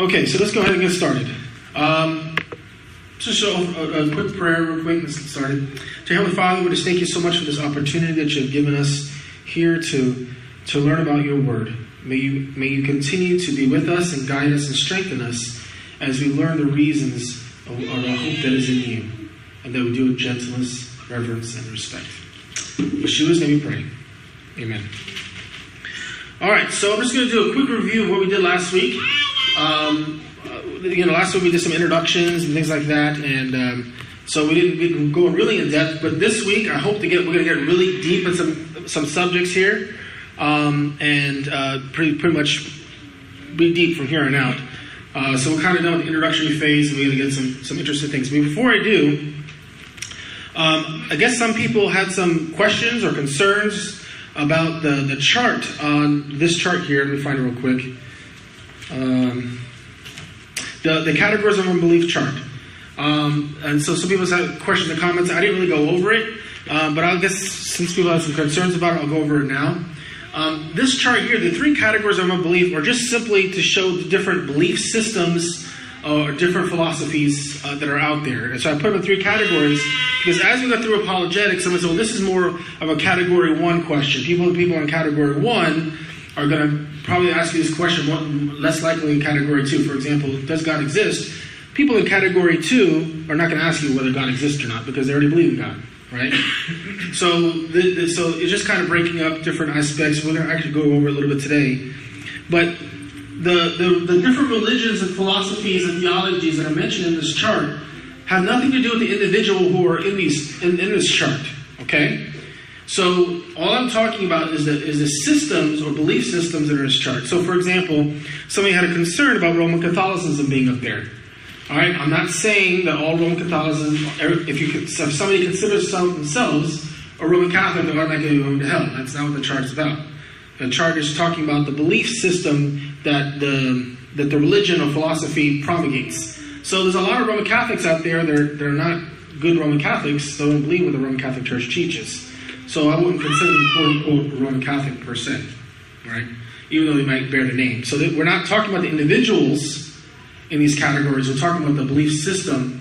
Okay, so let's go ahead and get started. Just a quick prayer real quick. Let's get started. Dear Heavenly Father, we just thank you so much for this opportunity that you have given us here to learn about your word. May you continue to be with us and guide us and strengthen us as we learn the reasons of our hope that is in you, and that we do it with gentleness, reverence, and respect. In Yeshua's name we pray. Amen. All right, so I'm just going to do a quick review of what we did last week. Last week we did some introductions and things like that, and so we didn't go really in depth. But this week, I hope we're going to get really deep in some subjects here, and pretty much be deep from here on out. So we're kind of done with the introductory phase, and we're going to get some interesting things. But before I do, I guess some people had some questions or concerns about the chart on this chart here. Let me find it real quick. The categories of unbelief chart. And so some people had questions and comments. I didn't really go over it, but I guess since people have some concerns about it, I'll go over it now. This chart here, the three categories of unbelief, are just simply to show the different belief systems or different philosophies that are out there. And so I put them in three categories because as we go through apologetics, someone said, well, this is more of a category 1 question. People in category 1 are going to probably ask you this question, less likely in category 2. For example, does God exist? People in category 2 are not going to ask you whether God exists or not because they already believe in God, right? So it's just kind of breaking up different aspects. We're going to actually go over a little bit today. But the different religions and philosophies and theologies that are mentioned in this chart have nothing to do with the individual who are in this chart, okay? So all I'm talking about is the systems or belief systems that are in this chart. So for example, somebody had a concern about Roman Catholicism being up there. All right, I'm not saying that all Roman Catholicism, if somebody considers themselves a Roman Catholic, they're automatically going to hell. That's not what the chart is about. The chart is talking about the belief system that the religion or philosophy promulgates. So there's a lot of Roman Catholics out there. They're not good Roman Catholics. They don't believe what the Roman Catholic Church teaches. So I wouldn't consider them quote-unquote Roman Catholic per se, right? Even though they might bear the name. So we're not talking about the individuals in these categories. We're talking about the belief system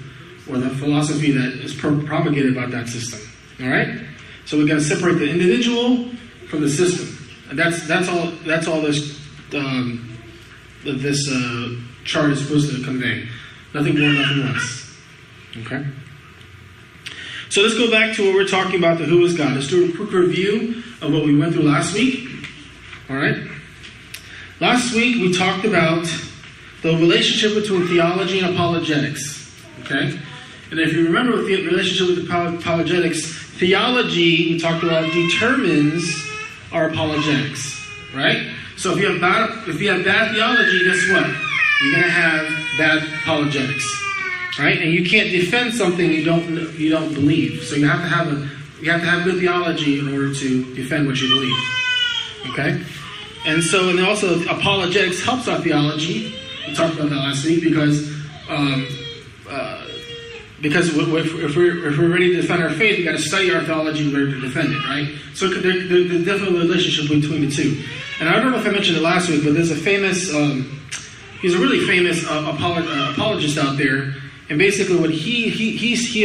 or the philosophy that is promulgated about that system. All right? So we're going to separate the individual from the system. And that's all this chart is supposed to convey. Nothing more, nothing less. Okay? So let's go back to what we're talking about, the who is God. Let's do a quick review of what we went through last week. All right? Last week we talked about the relationship between theology and apologetics. Okay? And if you remember with the relationship with apologetics, theology, we talked about, determines our apologetics. Right? So if you have bad theology, guess what? You're going to have bad apologetics. Right? And you can't defend something you don't believe. So you have to have good theology in order to defend what you believe. Okay? And also apologetics helps our theology. We talked about that last week because if we're ready to defend our faith, we got to study our theology in order to defend it, right? So there's definitely a relationship between the two. And I don't know if I mentioned it last week, but there's a famous, he's a really famous apologist out there. And basically what he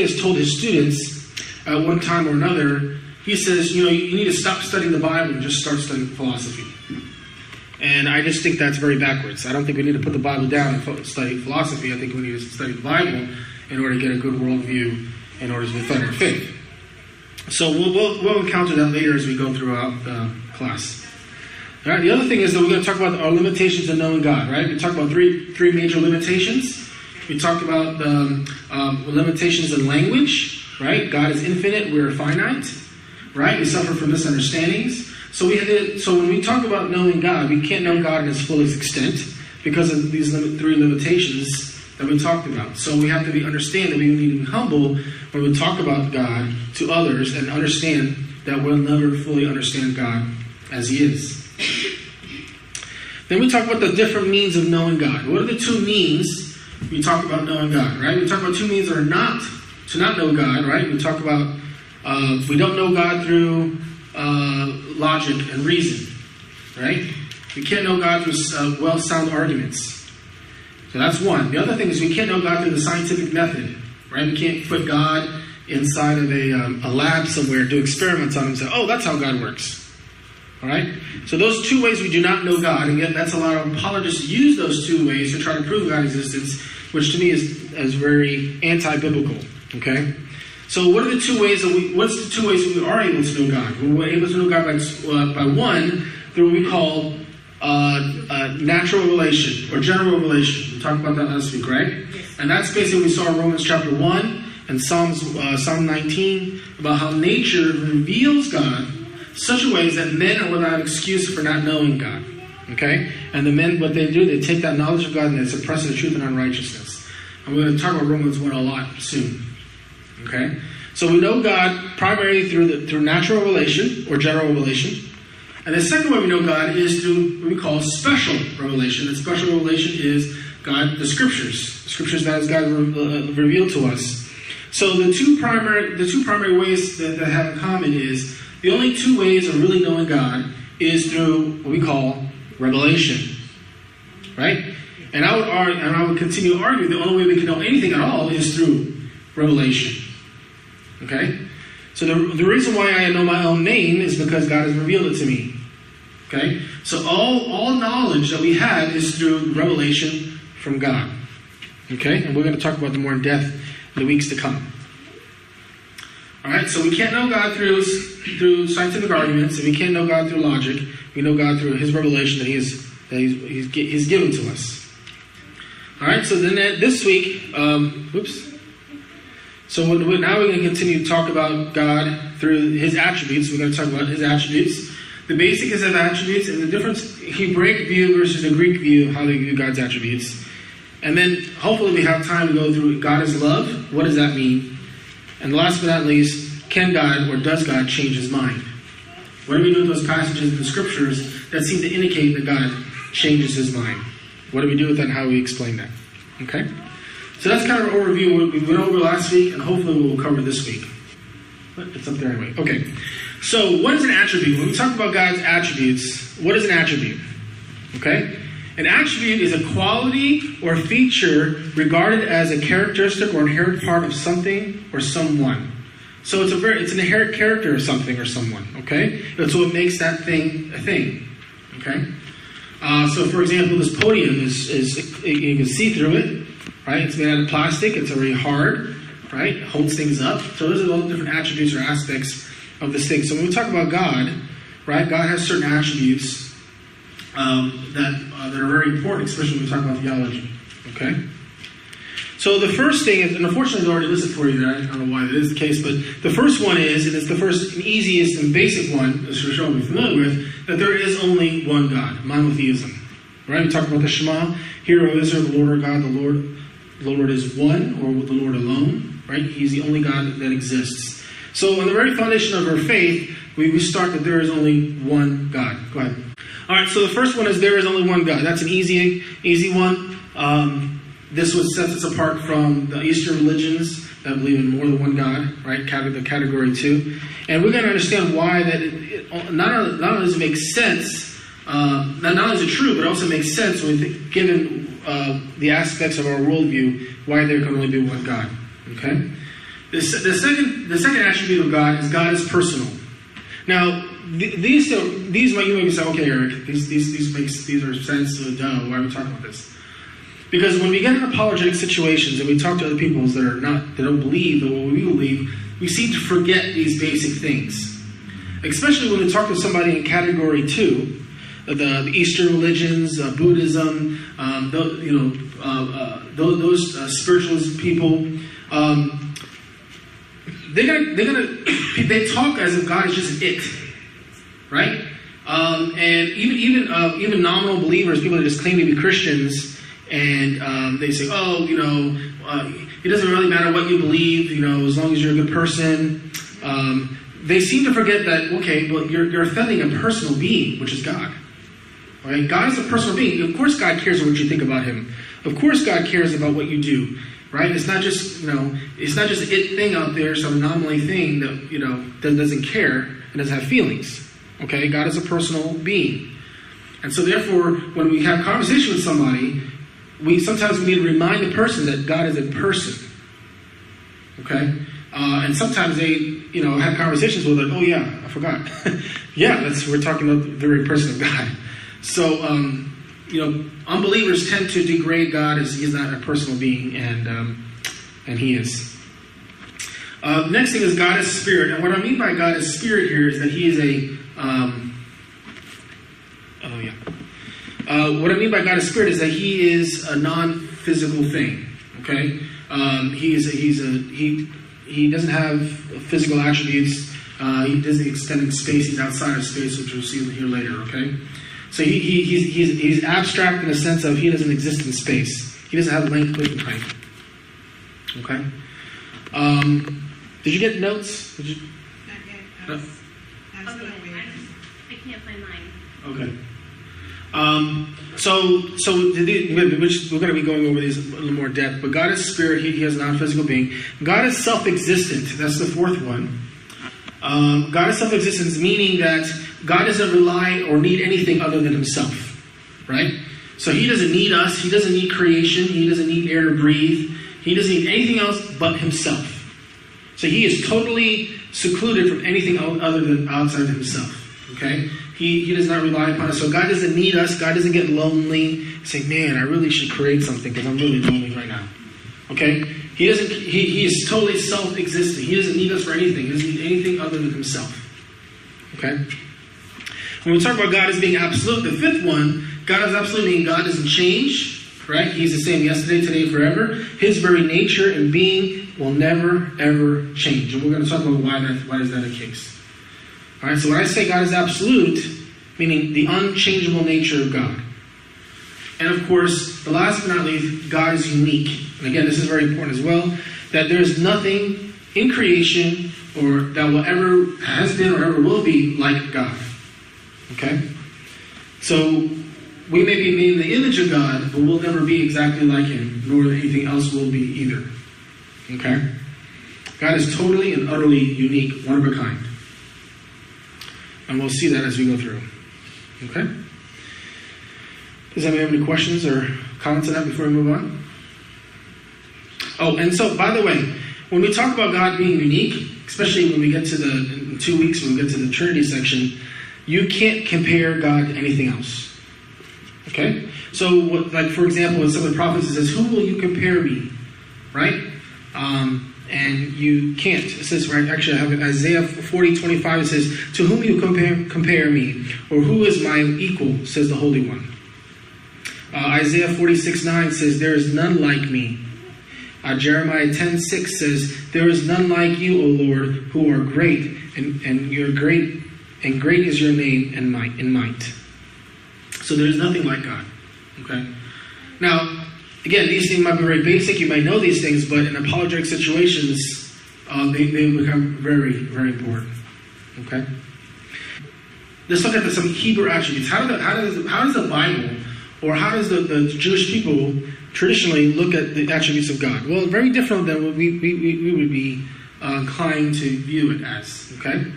has told his students at one time or another, he says, you need to stop studying the Bible and just start studying philosophy. And I just think that's very backwards. I don't think we need to put the Bible down and study philosophy. I think we need to study the Bible in order to get a good worldview in order to defend our faith. So we'll encounter that later as we go throughout the class. All right. The other thing is that we're going to talk about our limitations in knowing God. Right. We talked about three major limitations. We talked about limitations in language. Right. God is infinite. We're finite. Right. We suffer from misunderstandings. So when we talk about knowing God, we can't know God in His fullest extent because of these three limitations that we talked about. So we have to understand that we need to be humble when we talk about God to others and understand that we'll never fully understand God as He is. Then we talk about the different means of knowing God. What are the two means we talk about knowing God, right? We talk about two means that are not to not know God, right? We talk about we don't know God through logic and reason, right? We can't know God through sound arguments. So that's one. The other thing is we can't know God through the scientific method, right? We can't put God inside of a lab somewhere, do experiments on him and say, oh, that's how God works. All right? So those two ways we do not know God, and yet that's a lot of apologists use those two ways to try to prove God's existence, which to me is very anti-biblical. Okay? So what are the two ways what's the two ways that we are able to know God? We're able to know God by one, through what we call natural revelation or general revelation. We talked about that last week, right? Yes. And that's basically what we saw in Romans chapter 1 and Psalm 19 about how nature reveals God such a way that men are without excuse for not knowing God. Okay? And the men, what they do, they take that knowledge of God and they suppress the truth and unrighteousness. And we're going to talk about Romans 1 a lot soon. Okay? So we know God primarily through natural revelation or general revelation. And the second way we know God is through what we call special revelation. And special revelation is God, the Scriptures. The Scriptures that God revealed to us. So the two primary ways that have in common is the only two ways of really knowing God is through what we call revelation. Right? And I would continue to argue the only way we can know anything at all is through revelation. Okay? So the reason why I know my own name is because God has revealed it to me. Okay? So all knowledge that we have is through revelation from God. Okay? And we're going to talk about them more in depth in the weeks to come. Alright, so we can't know God through scientific arguments, and we can't know God through logic. We know God through His revelation that He's given to us. Alright, so then this week, So now we're going to continue to talk about God through His attributes. We're going to talk about His attributes, the basic of attributes, and the difference Hebraic view versus the Greek view of how they view God's attributes. And then hopefully we have time to go through God is love. What does that mean? And last but not least, can God or does God change His mind? What do we do with those passages in the Scriptures that seem to indicate that God changes His mind? What do we do with that and how do we explain that? Okay? So that's kind of an overview we went over last week, and hopefully we'll cover this week. But it's up there anyway. Okay. So what is an attribute? When we talk about God's attributes, what is an attribute? Okay? An attribute is a quality or feature regarded as a characteristic or inherent part of something or someone. So it's an inherent character of something or someone. Okay? That's what makes that thing a thing. Okay? So for example, this podium is you can see through it. Right? It's made out of plastic. It's already hard. Right? It holds things up. So those are all the different attributes or aspects of this thing. So when we talk about God, right? God has certain attributes that are very important, especially when we talk about theology. Okay? So the first thing is, and unfortunately I already listed for you there, I don't know why that is the case, but the first one is, and it's the first and easiest and basic one, as we're be familiar with, that there is only one God, monotheism. Right? We talk about the Shema, Hear, O Israel, the Lord our God, the Lord is one, or the Lord alone. Right? He's the only God that exists. So on the very foundation of our faith, we start that there is only one God. Go ahead. All right, so the first one is there is only one God. That's an easy one. This would set us apart from the Eastern religions that believe in more than one God, right? The category 2. And we're going to understand why that it not only does it make sense, not only is it true, but it also makes sense given the aspects of our worldview, why there can only be one God. Okay? The second attribute of God is personal. Now, these you may say, okay, Eric, these are sense. Why are we talking about this? Because when we get in apologetic situations and we talk to other people that don't believe what we believe, we seem to forget these basic things. Especially when we talk to somebody in category 2, the Eastern religions, Buddhism, those spiritualist people. They talk as if God is just an it, right? And even nominal believers, people that just claim to be Christians, and they say, it doesn't really matter what you believe, as long as you're a good person. They seem to forget that, okay, but you're offending a personal being, which is God. Right? God is a personal being. Of course God cares what you think about Him. Of course God cares about what you do. Right? It's not just, it's not just an it thing out there, some anomaly thing that, that doesn't care and doesn't have feelings. Okay? God is a personal being. And so therefore, when we have conversation with somebody, sometimes we need to remind the person that God is a person. Okay? And sometimes they, have conversations with like, oh yeah, I forgot. Yeah, we're talking about the very person of God. So, unbelievers tend to degrade God as He's not a personal being, and He is. Next thing is God is spirit. And what I mean by God is spirit here is that He is a... what I mean by God is spirit is that He is a non-physical thing. Okay? He doesn't have physical attributes. He doesn't extend in space. He's outside of space, which we'll see here later. Okay? So he's abstract in the sense of He doesn't exist in space. He doesn't have length, width, and height. Okay? Did you get notes? Did you? Not yet. I can't find mine. Okay. We're going to be going over these in a little more depth. But God is spirit. He is a non-physical being. God is self-existent. That's the fourth one. God is self-existent, meaning that God doesn't rely or need anything other than Himself. Right? So He doesn't need us. He doesn't need creation. He doesn't need air to breathe. He doesn't need anything else but Himself. So He is totally secluded from anything other than outside Himself. Okay? He does not rely upon us. So God doesn't need us. God doesn't get lonely. Say, man, I really should create something because I'm really lonely right now. Okay? He is totally self-existing. He doesn't need us for anything. He doesn't need anything other than Himself. Okay? When we talk about God as being absolute, the fifth one, God is absolute, meaning God doesn't change. Right? He's the same yesterday, today, forever. His very nature and being will never, ever change. And we're going to talk about why is that the case. All right, so when I say God is absolute, meaning the unchangeable nature of God. And of course, the last but not least, God is unique. And again, this is very important as well, that there is nothing in creation or that will ever has been or ever will be like God. Okay? So we may be made in the image of God, but we'll never be exactly like Him, nor anything else will be either. Okay? God is totally and utterly unique, one of a kind. And we'll see that as we go through. Okay? Does anybody have any questions or comments on that before we move on? Oh, and so, by the way, when we talk about God being unique, especially when we get to in 2 weeks, when we get to the Trinity section, you can't compare God to anything else. Okay? So, like, for example, in some of the prophets, it says, who will you compare me? Right? And you can't. It says, right, actually I have it, Isaiah 40:25, it says, to whom you compare me, or who is my equal, says the Holy One. Isaiah 46:9 says, there is none like me. Jeremiah 10:6 says, there is none like you, O Lord, who are great, and you're great, and great is your name in might. So there's nothing like God. Okay? Now, again, these things might be very basic. You might know these things, but in apologetic situations, they become very, very important. Okay. Let's look at some Hebrew attributes. How does the Bible, or how does the Jewish people traditionally look at the attributes of God? Well, very different than what we would be inclined to view it as. Okay.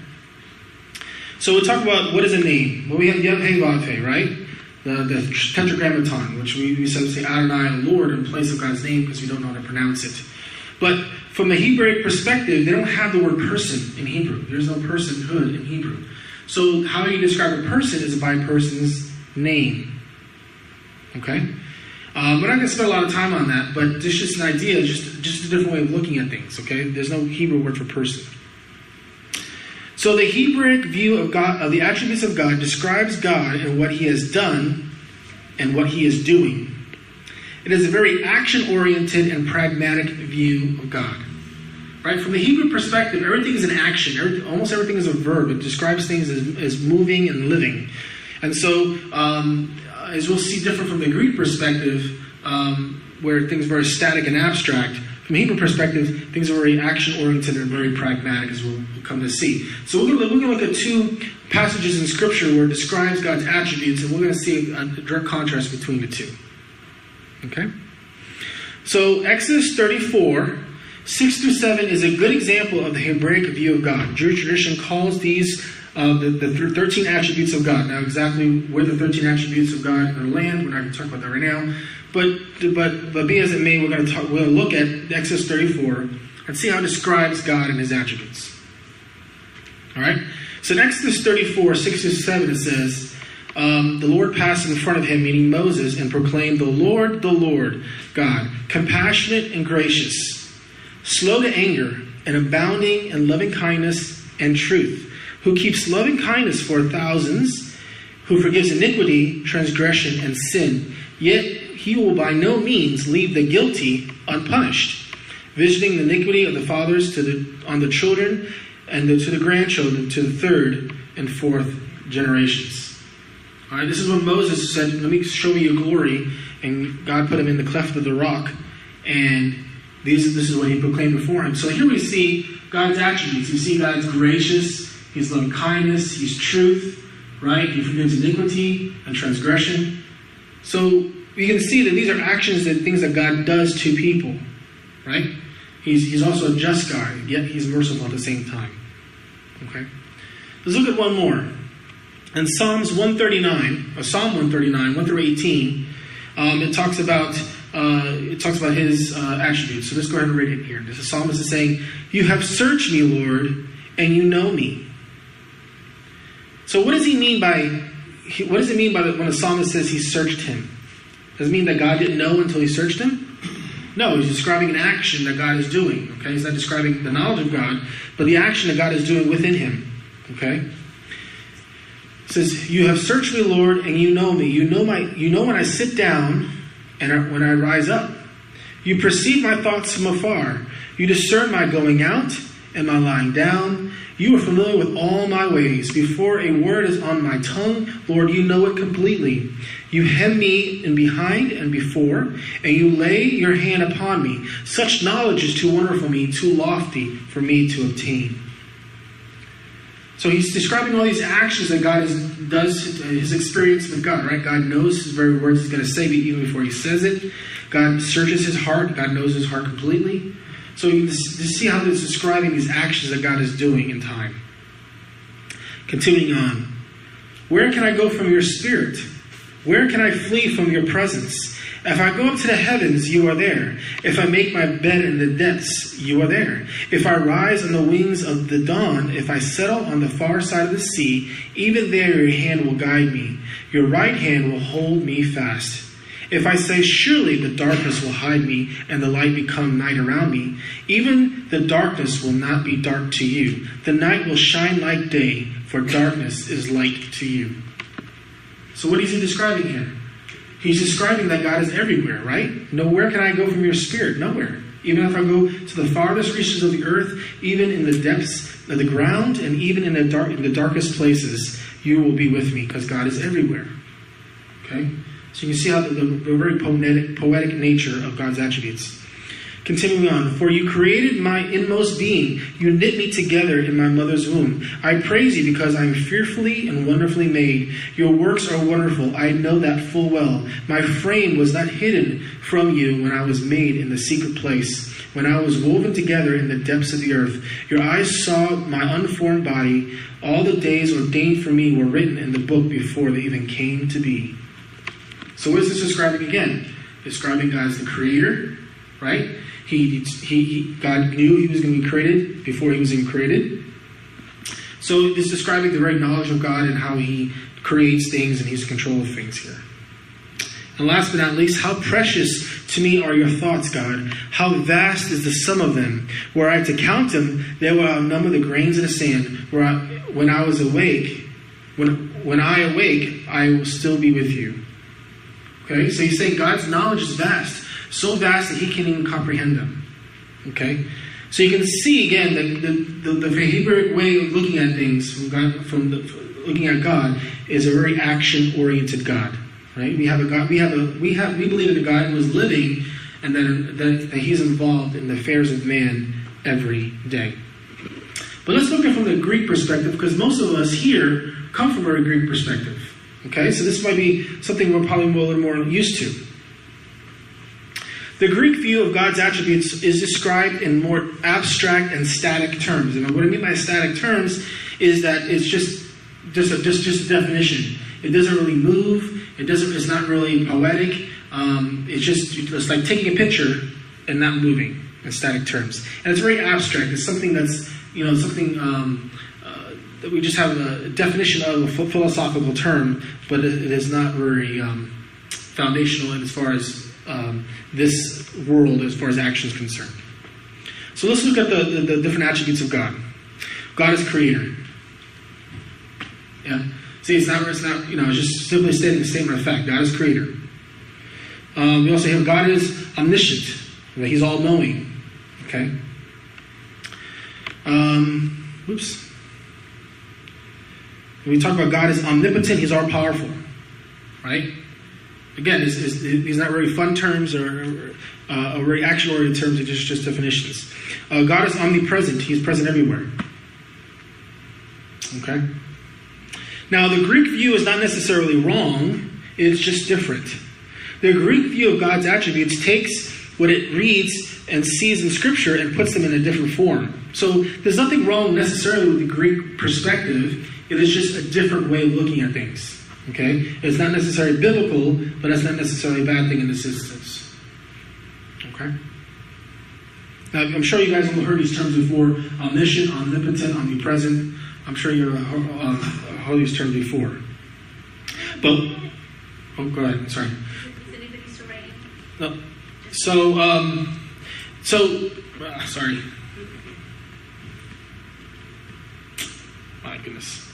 So we'll talk about what is a name. Well, we have Yud-Heh-Vav-Heh, right? The Tetragrammaton, which we say Adonai, Lord, in place of God's name because we don't know how to pronounce it. But from a Hebraic perspective, they don't have the word person in Hebrew. There's no personhood in Hebrew. So how you describe a person is by a person's name. Okay? We're not going to spend a lot of time on that, but it's just an idea, just a different way of looking at things. Okay? There's no Hebrew word for person. So the Hebraic view of God, of the attributes of God, describes God and what He has done and what He is doing. It is a very action-oriented and pragmatic view of God. Right? From the Hebrew perspective, everything is an action. Almost everything is a verb. It describes things as moving and living. And so, as we'll see different from the Greek perspective, where things are very static and abstract, from a Hebrew perspective, things are very action-oriented and very pragmatic, as we'll come to see. So we're going to look at two passages in Scripture where it describes God's attributes, and we're going to see a direct contrast between the two. Okay? So Exodus 34, 6 through 7 is a good example of the Hebraic view of God. Jewish tradition calls these the 13 attributes of God. Now, exactly where the 13 attributes of God are land, we're not going to talk about that right now. But be as it may, we're going to look at Exodus 34 and see how it describes God and his attributes. All right? So in Exodus 34, 6-7, it says, the Lord passed in front of him, meaning Moses, and proclaimed, the Lord, God, compassionate and gracious, slow to anger, and abounding in loving kindness and truth, who keeps loving kindness for thousands, who forgives iniquity, transgression, and sin. Yet he will by no means leave the guilty unpunished, visiting the iniquity of the fathers on the children and to the grandchildren, to the third and fourth generations. All right, this is when Moses said, let me show you your glory. And God put him in the cleft of the rock. And this is what he proclaimed before him. So here we see God's attributes. You see God's gracious, his loving kindness, his truth, right? He forgives iniquity and transgression. So you can see that these are actions and things that God does to people, right? He's also a just God, yet he's merciful at the same time. Okay? Let's look at one more. In Psalm 139, 1 through 18, it talks about his attributes. So let's go ahead and read it here. The psalmist is saying, "You have searched me, Lord, and you know me." So what does he mean by? What does it mean by when the psalmist says he searched him? Does it mean that God didn't know until he searched him? No, he's describing an action that God is doing. Okay, he's not describing the knowledge of God, but the action that God is doing within him. Okay. It says, "You have searched me, Lord, and you know me. You know when I sit down and when I rise up. You perceive my thoughts from afar. You discern my going out and my lying down. You are familiar with all my ways. Before a word is on my tongue, Lord, you know it completely. You hem me in behind and before, and you lay your hand upon me. Such knowledge is too wonderful for me, too lofty for me to obtain." So he's describing all these actions that God does, his experience with God, right? God knows his very words he's going to say even before he says it. God searches his heart. God knows his heart completely. So you see how it's describing these actions that God is doing in time. Continuing on. "Where can I go from your spirit? Where can I flee from your presence? If I go up to the heavens, you are there. If I make my bed in the depths, you are there. If I rise on the wings of the dawn, if I settle on the far side of the sea, even there your hand will guide me. Your right hand will hold me fast. If I say, surely the darkness will hide me and the light become night around me, even the darkness will not be dark to you. The night will shine like day, for darkness is light to you." So what is he describing here? He's describing that God is everywhere, right? Where can I go from your spirit? Nowhere. Even if I go to the farthest reaches of the earth, even in the depths of the ground, and even in the darkest places, you will be with me, because God is everywhere. Okay? So you can see how the very poetic nature of God's attributes. Continuing on, "For you created my inmost being. You knit me together in my mother's womb. I praise you because I am fearfully and wonderfully made. Your works are wonderful. I know that full well. My frame was not hidden from you when I was made in the secret place, when I was woven together in the depths of the earth. Your eyes saw my unformed body. All the days ordained for me were written in the book before they even came to be." So what is this describing again? Describing God as the creator, right? God knew he was going to be created before he was even created. So it's describing the very knowledge of God and how he creates things and he's in control of things here. And last but not least, "How precious to me are your thoughts, God. How vast is the sum of them. Were I to count them, they will outnumber the grains of the sand. When I awake, I will still be with you." Okay, so he's saying God's knowledge is vast. So vast that he can't even comprehend them. Okay? So you can see, again, that the Hebrew way of looking at things, looking at God, is a very action-oriented God. Right? We believe in a God who is living, and that he's involved in the affairs of man every day. But let's look at it from the Greek perspective, because most of us here come from a Greek perspective. Okay? So this might be something we're probably a little more used to. The Greek view of God's attributes is described in more abstract and static terms. And what I mean by static terms is that it's just a definition. It doesn't really move. It's not really poetic. It's like taking a picture and not moving in static terms. And it's very abstract. It's something that's, that we just have a definition of, a philosophical term, but it is not very foundational as far as this world, as far as action is concerned. So let's look at the different attributes of God. God is creator. Yeah. See, it's just simply stating a statement of fact. God is creator. We also have God is omniscient. He's all-knowing. Okay. Oops. When we talk about God is omnipotent, He's all-powerful. Right? Again, these not very fun terms or very action-oriented terms. They're just definitions. God is omnipresent. He's present everywhere. Okay? Now, the Greek view is not necessarily wrong. It's just different. The Greek view of God's attributes takes what it reads and sees in Scripture and puts them in a different form. So there's nothing wrong necessarily with the Greek perspective. It is just a different way of looking at things. Okay? It's not necessarily biblical, but that's not necessarily a bad thing in this instance. Okay? Now, I'm sure you guys have heard these terms before. Omniscient, omnipotent, omnipresent. I'm sure you've heard these terms before. But, go ahead. Sorry. Is anybody still writing? No. Sorry. My goodness.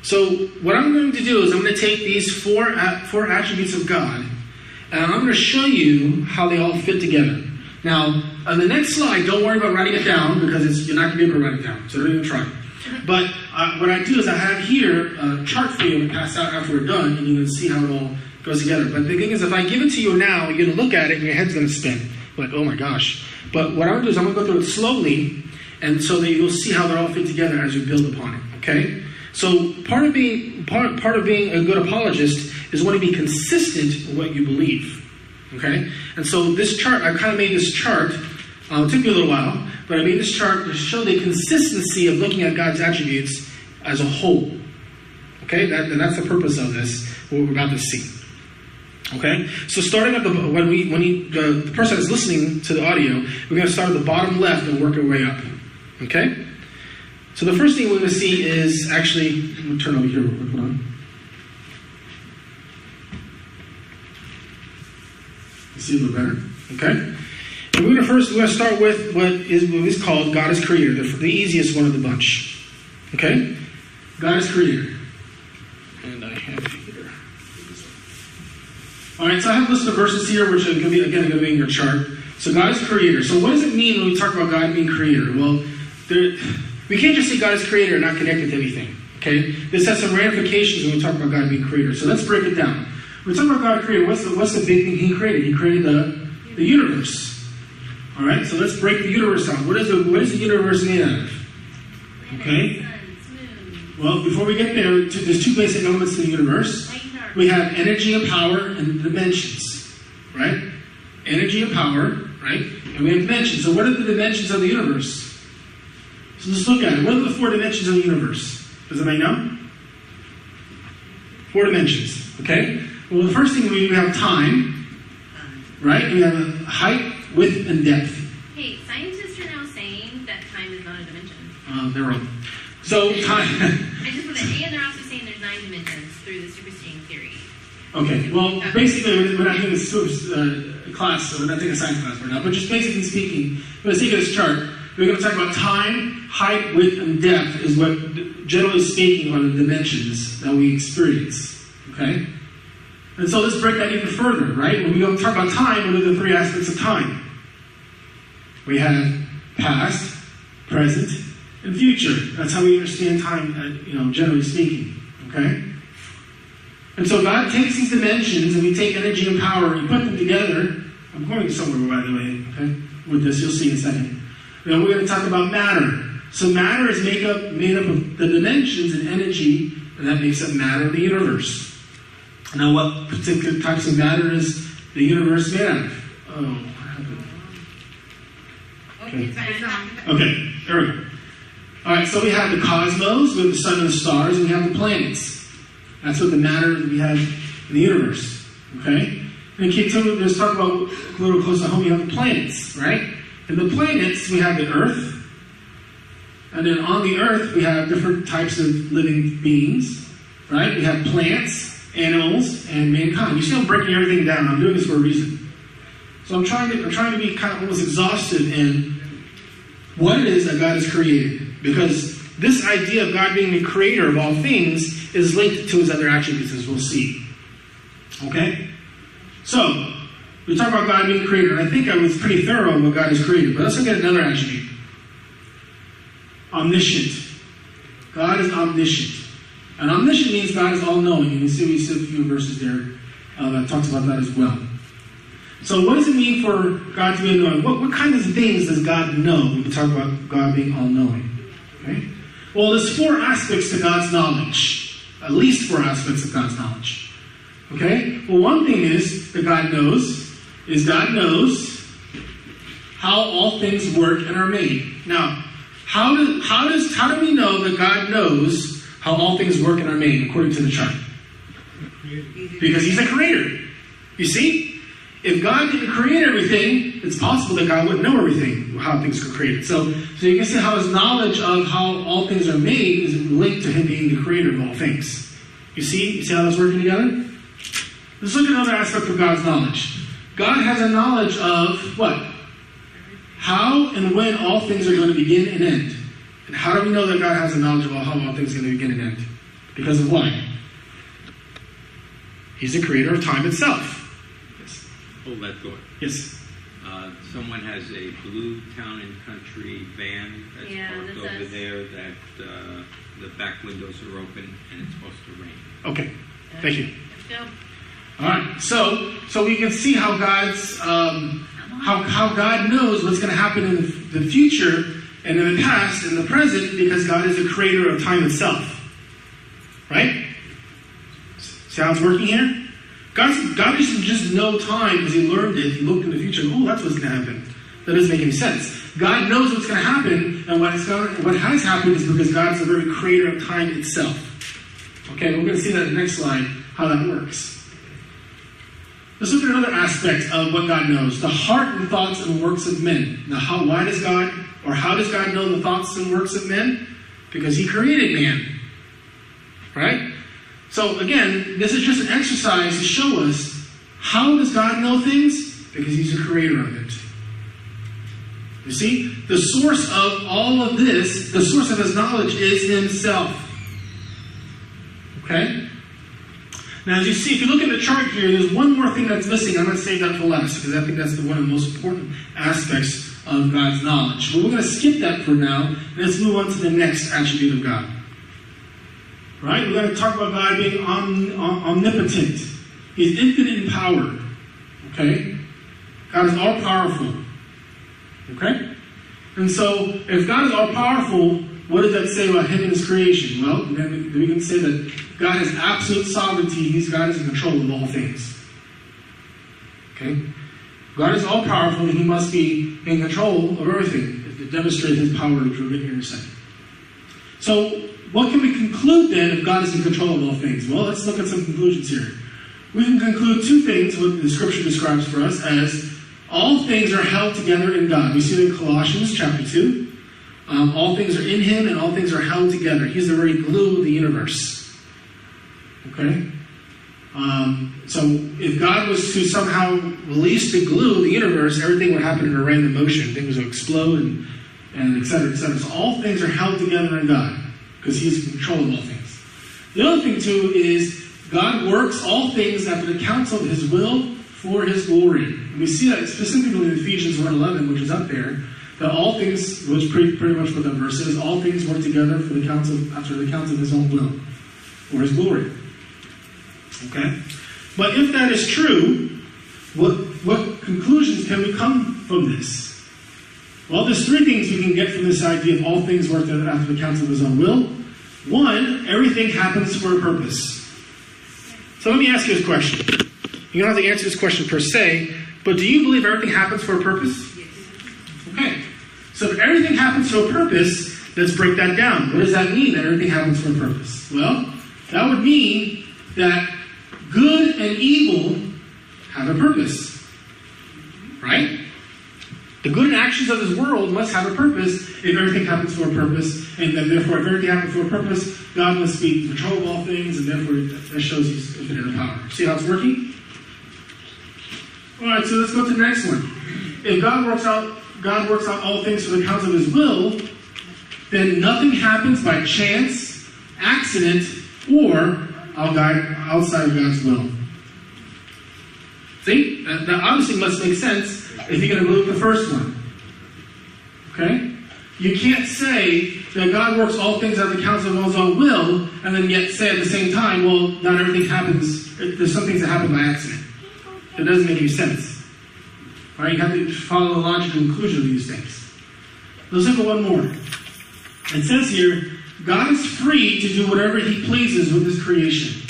So what I'm going to do is I'm going to take these four attributes of God, and I'm going to show you how they all fit together. Now, on the next slide, don't worry about writing it down, because you're not going to be able to write it down, so don't even try. But what I do is I have here a chart for you to pass out after we're done, and you can see how it all goes together. But the thing is, if I give it to you now, you're going to look at it, and your head's going to spin. Like, oh my gosh. But what I'm going to do is I'm going to go through it slowly, and so that you'll see how they all fit together as we build upon it. Okay? So part of being a good apologist is want to be consistent with what you believe. Okay? And so this chart, I kind of made this chart. It took me a little while, but I made this chart to show the consistency of looking at God's attributes as a whole. Okay? That's the purpose of this, what we're about to see. Okay? So starting at the person that's listening to the audio, we're going to start at the bottom left and work our way up. Okay? So the first thing we're going to see is actually, I'm going to turn over here real quick. Hold on. You see a little better? Okay? And we're going to start with what is called God is creator, the easiest one of the bunch. Okay? God is creator. And I have here. Alright, so I have a list of verses here, which are going to be in your chart. So God is creator. So what does it mean when we talk about God being creator? Well, we can't just say God is creator and not connect it to anything. Okay? This has some ramifications when we talk about God being creator. So let's break it down. When we talk about God creator, what's the big thing He created? He created the universe. Alright, so let's break the universe down. What is the universe made out of? Okay? Well, before we get there, there's two basic elements to the universe. We have energy and power and dimensions. Right? Energy and power, right? And we have dimensions. So what are the dimensions of the universe? So let's look at it. What are the four dimensions of the universe? Does anybody know? 4 dimensions. Okay? Well, the first thing we have time. Right? We have height, width, and depth. Hey, scientists are now saying that time is not a dimension. They're wrong. So, time. I just put an A, and they're also saying there's 9 dimensions through the superseding theory. Okay, well, basically, we're not doing this class, so we're not taking a science class right now, but just basically speaking, let's take this chart. We're going to talk about time, height, width, and depth is what, generally speaking, are the dimensions that we experience. Okay? And so let's break that even further, right? When we go talk about time, what are the 3 aspects of time? We have past, present, and future. That's how we understand time, generally speaking. Okay? And so God takes these dimensions, and we take energy and power, and we put them together. I'm going somewhere, by the way, okay? With this, you'll see in a second. Then we're going to talk about matter. So matter is made up of the dimensions and energy, and that makes up matter of the universe. Now, what particular types of matter is the universe made out of? Oh, what happened? Okay, there we go. All right, so we have the cosmos, we have the sun and the stars, and we have the planets. That's what the matter that we have in the universe. Okay? And let's talk about a little closer to home. We have the planets, right? And the planets, we have the Earth. And then on the Earth, we have different types of living beings, right? We have plants, animals, and mankind. You see, I'm breaking everything down. I'm doing this for a reason. So I'm trying to be kind of almost exhaustive in what it is that God has created. Because this idea of God being the creator of all things is linked to his other attributes, as we'll see. Okay? So, we talk about God being creator, and I think I was pretty thorough on what God has created. But let's look at another attribute. Omniscient. God is omniscient. And omniscient means God is all-knowing. And we see a few verses there that talks about that as well. So what does it mean for God to be all-knowing? What kind of things does God know when we talk about God being all-knowing? Okay? Well, there's 4 aspects to God's knowledge. At least 4 aspects of God's knowledge. Okay? Well, one thing is that God knows how all things work and are made. Now, how do we know that God knows how all things work and are made according to the chart? Because he's a creator. You see? If God didn't create everything, it's possible that God wouldn't know everything, how things were created. So you can see how his knowledge of how all things are made is linked to him being the creator of all things. You see how that's working together? Let's look at another aspect of God's knowledge. God has a knowledge of what? How and when all things are going to begin and end. And how do we know that God has a knowledge of how all things are going to begin and end? Because of what? He's the creator of time itself. Yes. Hold that thought. Yes. Someone has a blue Town and Country van that's parked over there that the back windows are open and it's supposed to rain. Okay. Thank you. Let's go. All right. So we can see how God's how God knows what's going to happen in the future and in the past and the present, because God is the creator of time itself. Right? See how it's working here? God doesn't just know time because he learned it. He looked in the future. Oh, that's what's going to happen. That doesn't make any sense. God knows what's going to happen, and what has happened is because God is the very creator of time itself. Okay, we're going to see that in the next slide, how that works. Let's look at another aspect of what God knows. The heart and thoughts and works of men. Now, how does God know the thoughts and works of men? Because he created man. Right? So again, this is just an exercise to show us how does God know things? Because he's the creator of it. You see, the source of all of this, the source of his knowledge is himself. Okay? Now as you see, if you look at the chart here, there's one more thing that's missing. I'm going to save that for last because I think that's one of the most important aspects of God's knowledge. But we're going to skip that for now, and let's move on to the next attribute of God. Right? We're going to talk about God being omnipotent. He's infinite in power. Okay? God is all-powerful. Okay? And so, if God is all-powerful, what does that say about him and his creation? Well, then we can say that God has absolute sovereignty. God is in control of all things. Okay? God is all-powerful, and he must be in control of everything to demonstrate his power, which we'll get here in a second. So, what can we conclude then if God is in control of all things? Well, let's look at some conclusions here. We can conclude 2 things, what the scripture describes for us as all things are held together in God. We see it in Colossians chapter 2. All things are in him and all things are held together. He's the very glue of the universe. Okay? So if God was to somehow release the glue of the universe, everything would happen in a random motion. Things would explode and et cetera, et cetera. So all things are held together in God, because he's in control of all things. The other thing, too, is God works all things after the counsel of his will for his glory. And we see that specifically in Ephesians 1:11, which is up there, that all things, which pretty much what that verse is, all things work together for the counsel, after the counsel of his own will for his glory. Okay? But if that is true, what conclusions can we come from this? Well, there's 3 things we can get from this idea of all things work together after the counsel of his own will. 1, everything happens for a purpose. So let me ask you this question. You don't have to answer this question per se, but do you believe everything happens for a purpose? Yes. Okay. So if everything happens for a purpose, let's break that down. What does that mean, that everything happens for a purpose? Well, that would mean that good and evil have a purpose. Right? The good actions of this world must have a purpose if everything happens for a purpose. And then therefore, if everything happens for a purpose, God must be in control of all things, and therefore that shows He's infinite in power. See how it's working? Alright, so let's go to the next one. If God works out all things for the counsel of His will, then nothing happens by chance, accident, or outside of God's will. See? That obviously must make sense if you're going to believe the first one. Okay? You can't say that God works all things out of the counsel of His own will, and then yet say at the same time, well, not everything happens, there's some things that happen by accident. That doesn't make any sense. All right? You have to follow the logical conclusion of these things. Let's look at one more. It says here, God is free to do whatever He pleases with His creation.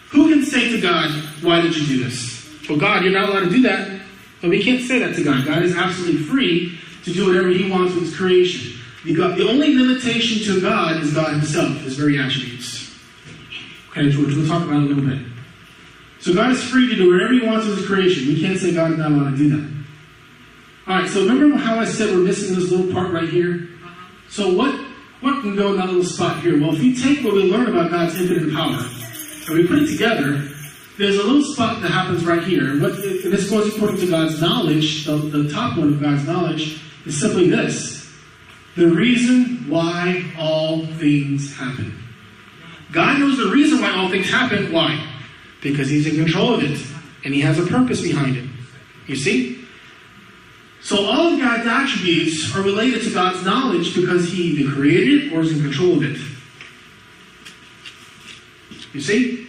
Who can say to God, why did you do this? Well, God, you're not allowed to do that. But we can't say that to God. God is absolutely free to do whatever He wants with His creation. The only limitation to God is God Himself, His very attributes. Okay, which we'll talk about in a little bit. So God is free to do whatever He wants with His creation. We can't say God is not allowed to do that. Alright, so remember how I said we're missing this little part right here? So what can go in that little spot here? Well, if you take what we learn about God's infinite power, and we put it together, there's a little spot that happens right here. And this goes according to God's knowledge. The top one of God's knowledge is simply this: the reason why all things happen. God knows the reason why all things happen. Why? Because He's in control of it. And He has a purpose behind it. You see? So all of God's attributes are related to God's knowledge because He either created it or is in control of it. You see?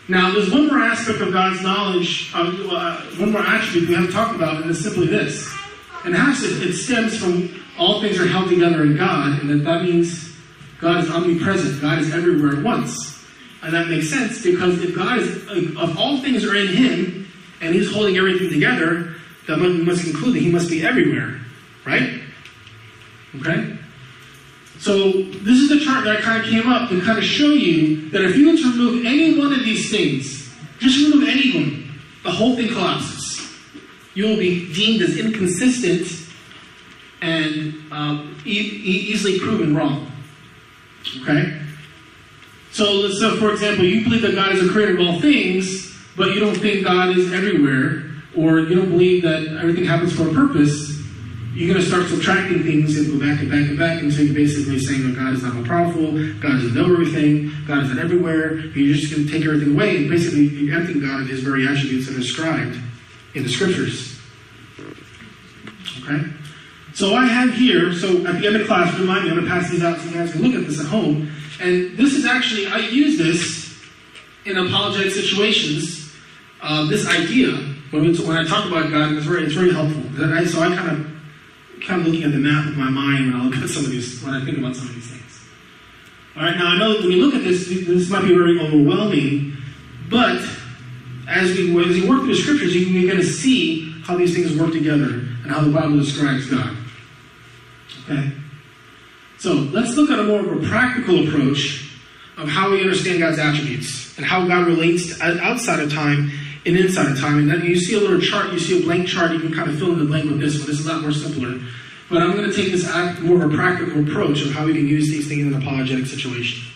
Now, there's one more aspect of God's knowledge, one more attribute we haven't talked about, and it's simply this. And it stems from all things are held together in God, and that means God is omnipresent. God is everywhere at once. And that makes sense because if God is, if all things are in Him, and He's holding everything together, that must conclude that He must be everywhere. Right? Okay? So this is the chart that kind of came up to kind of show you that if you were to remove any one of these things, just remove any of them, the whole thing collapses. You will be deemed as inconsistent and easily proven wrong. Okay? So for example, you believe that God is the creator of all things, but you don't think God is everywhere, or you don't believe that everything happens for a purpose. You're going to start subtracting things and go back and back and back until you're basically saying that God is not all powerful, God doesn't know everything, God is not everywhere. You're just going to take everything away, and basically you're emptying God of His very attributes that are described in the Scriptures. Okay? So I have here, so at the end of class, remind me, I'm going to pass these out so you guys can look at this at home. And this is actually, I use this in apologetic situations, this idea, when I talk about God, it's very helpful. So I kind of looking at the map of my mind when I look at some of these, when I think about some of these things. All right, now I know when you look at this might be very overwhelming, but as you work through the Scriptures, you're going to see how these things work together and how the Bible describes God. Okay? So let's look at a more of a practical approach of how we understand God's attributes and how God relates to outside of time and inside of time. And then you see a little chart, you see a blank chart, you can kind of fill in the blank with this one. This is a lot more simpler. But I'm going to take this more of a practical approach of how we can use these things in an apologetic situation.